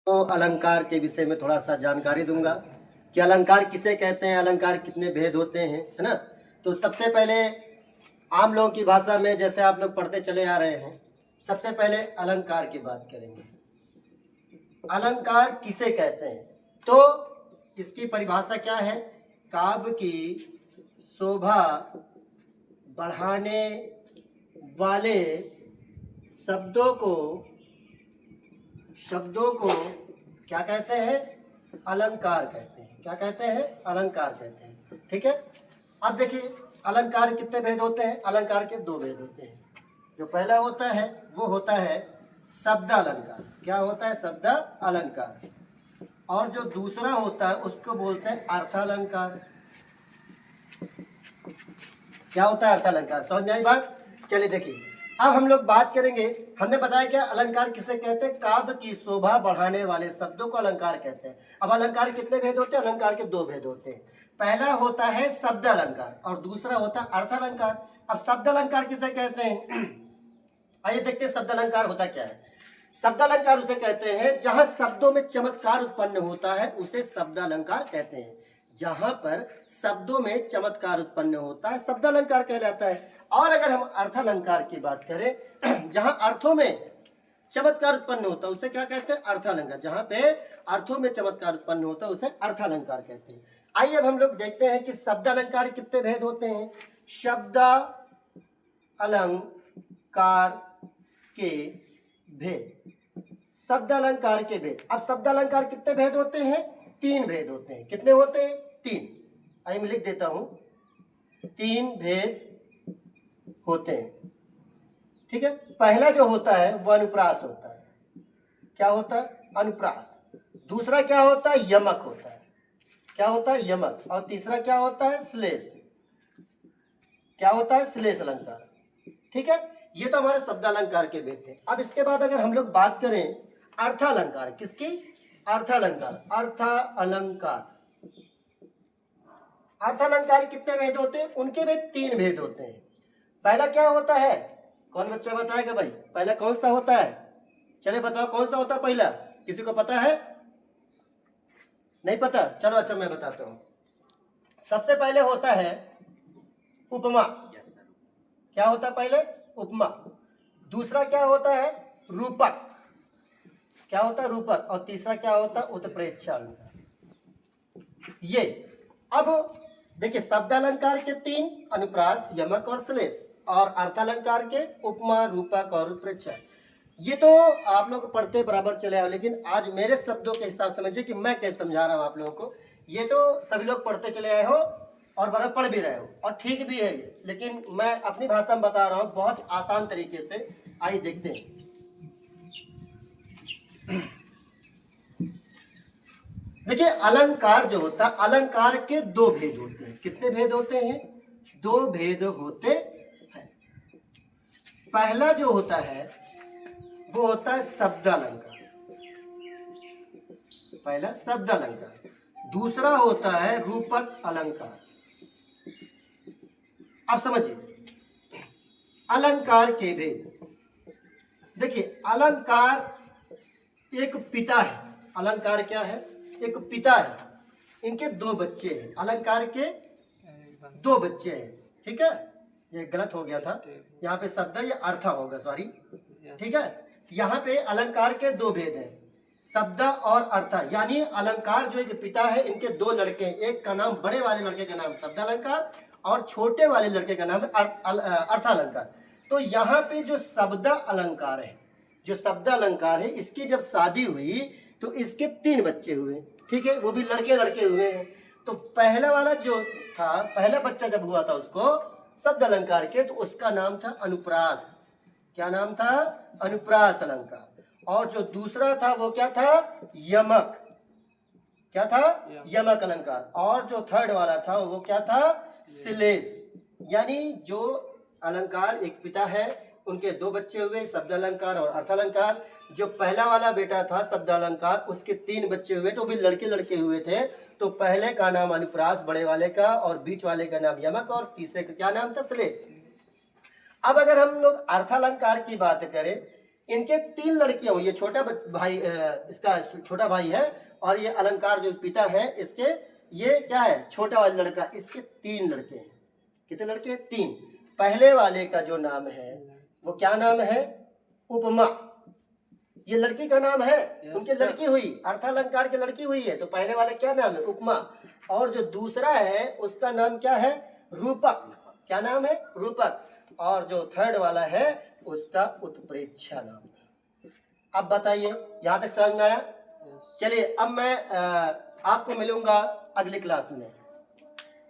तो अलंकार के विषय में थोड़ा सा जानकारी दूंगा कि अलंकार किसे कहते हैं, अलंकार कितने भेद होते हैं, है ना। तो सबसे पहले आम लोगों की भाषा में जैसे आप लोग पढ़ते चले आ रहे हैं, सबसे पहले अलंकार की बात करेंगे। अलंकार किसे कहते हैं? तो इसकी परिभाषा क्या है? काव्य की शोभा बढ़ाने वाले शब्दों को क्या कहते हैं? अलंकार कहते हैं। क्या कहते हैं? अलंकार कहते हैं। ठीक है। अब देखिए अलंकार कितने भेद होते हैं? अलंकार के दो भेद होते हैं। जो पहला होता है वो होता है शब्द अलंकार। क्या होता है? शब्द अलंकार। और जो दूसरा होता है उसको बोलते हैं अर्थालंकार। क्या होता है अर्थालंकार? समझ में आई बात? चलिए देखिए, अब हम लोग बात करेंगे। हमने बताया क्या अलंकार किसे कहते हैं? काव्य की शोभा बढ़ाने वाले शब्दों को अलंकार कहते हैं। अब अलंकार कितने भेद होते हैं? अलंकार के दो भेद होते हैं। पहला होता है शब्द अलंकार और दूसरा होता है अर्थालंकार। अब शब्द अलंकार किसे कहते हैं? आइए देखते हैं शब्द अलंकार होता क्या है। शब्द अलंकार उसे कहते हैं जहां शब्दों में चमत्कार उत्पन्न होता है, उसे शब्द अलंकार कहते हैं। जहां पर शब्दों में चमत्कार उत्पन्न होता है शब्द अलंकार कहलाता है। और अगर हम अर्थालंकार की बात करें, जहां अर्थों में चमत्कार उत्पन्न होता है उसे क्या कहते हैं? अर्थालंकार। जहां पे अर्थों में चमत्कार उत्पन्न होता है उसे अर्थालंकार कहते हैं। आइए अब हम लोग देखते हैं कि शब्द अलंकार कितने भेद होते हैं। शब्द अलंकार के भेद। शब्द अलंकार के भेद। अब शब्द अलंकार कितने भेद होते हैं? तीन भेद होते हैं। कितने होते हैं? तीन। आइए मैं लिख देता हूं, तीन भेद होते हैं। ठीक है। पहला जो होता है वो अनुप्रास होता है। क्या होता है? अनुप्रास। दूसरा क्या होता है? यमक होता है। क्या होता है? यमक। और तीसरा क्या होता है? श्लेष। क्या होता है? श्लेष अलंकार। ठीक है। ये तो हमारे शब्द अलंकार के भेद थे। अब इसके बाद अगर हम लोग बात करें अर्थालंकार, किसकी? अर्थालंकार। अर्थालंकार। अर्थालंकार कितने भेद होते हैं? उनके भेद तीन भेद होते हैं। पहला क्या होता है? कौन बच्चा बताएगा भाई? पहला कौन सा होता है? चले बताओ कौन सा होता है पहला? किसी को पता है? नहीं पता? चलो अच्छा मैं बताता हूं। सबसे पहले होता है उपमा। क्या होता है पहले? उपमा। दूसरा क्या होता है? रूपक। क्या होता है? रूपक। और तीसरा क्या होता है? उत्प्रेक्षा अलंकार। ये अब देखिए शब्द अलंकार के तीन, अनुप्रास, यमक और श्लेष। और अर्थालंकार के उपमा, रूपक और उत्प्रेक्षा। ये तो आप लोग पढ़ते बराबर चले आओ, लेकिन आज मेरे शब्दों के हिसाब समझिए कि मैं कैसे समझा रहा हूं आप लोगों को। ये तो सभी लोग पढ़ते चले आए हो और बराबर पढ़ भी रहे हो और ठीक भी है ये, लेकिन मैं अपनी भाषा में बता रहा हूं बहुत आसान तरीके से। आइए देखते हैं। देखिए अलंकार जो होता है, अलंकार के दो भेद होते हैं। कितने भेद होते हैं? दो भेद होते हैं। पहला जो होता है वो होता है शब्द अलंकार। पहला शब्द अलंकार। दूसरा होता है रूपक अलंकार। अब समझिए अलंकार के भेद। देखिए अलंकार एक पिता है। अलंकार क्या है? एक पिता है। इनके दो बच्चे हैं। अलंकार के दो बच्चे हैं। ठीक है। ये गलत हो गया था, यहाँ पे शब्द है, ये अर्थ होगा, सॉरी। ठीक है। यहाँ पे अलंकार के दो भेद हैं, शब्द और अर्थ। यानी अलंकार जो एक पिता है, इनके दो लड़के हैं। एक का नाम, बड़े वाले लड़के का नाम शब्द अलंकार और छोटे वाले लड़के का नाम है अर्थालंकार। तो यहाँ पे जो शब्द अलंकार है, जो शब्द अलंकार है, इसकी जब शादी हुई तो इसके तीन बच्चे हुए। ठीक है। वो भी लड़के लड़के हुए हैं। तो पहला वाला जो था, पहला बच्चा जब हुआ था उसको शब्द अलंकार के, तो उसका नाम था अनुप्रास। क्या नाम था? अनुप्रास अलंकार। और जो दूसरा था वो क्या था? यमक। क्या था? यमक अलंकार। और जो थर्ड वाला था वो क्या था? श्लेष। यानी जो अलंकार एक पिता है, उनके दो बच्चे हुए, शब्द अलंकार और अर्थालंकार। जो पहला वाला बेटा था शब्द अलंकार, उसके तीन बच्चे हुए, तो भी लड़के लड़के हुए थे। तो पहले का नाम अनुप्रास बड़े वाले का, और बीच वाले का नाम यमक, और तीसरे का क्या नाम था? श्लेष। अब अगर हम लोग अर्थालंकार की बात करें, इनके 3 लड़कियां हुई, ये छोटा भाई इसका छोटा भाई है, और ये अलंकार जो पिता है इसके, ये क्या है छोटा वाला लड़का, इसके 3 लड़के हैं। कितने लड़के हैं? 3। पहले वाले का जो नाम है वो क्या नाम है? उपमा। ये लड़की का नाम है, उनकी लड़की हुई, अर्थालंकार की लड़की हुई है, तो पहले वाले क्या नाम है? उपमा। और जो दूसरा है उसका नाम क्या है? रूपक। क्या नाम है? रूपक। और जो थर्ड वाला है उसका उत्प्रेक्षा नाम है। अब बताइए यहाँ तक समझ में आया? चलिए अब मैं आपको मिलूंगा अगली क्लास में।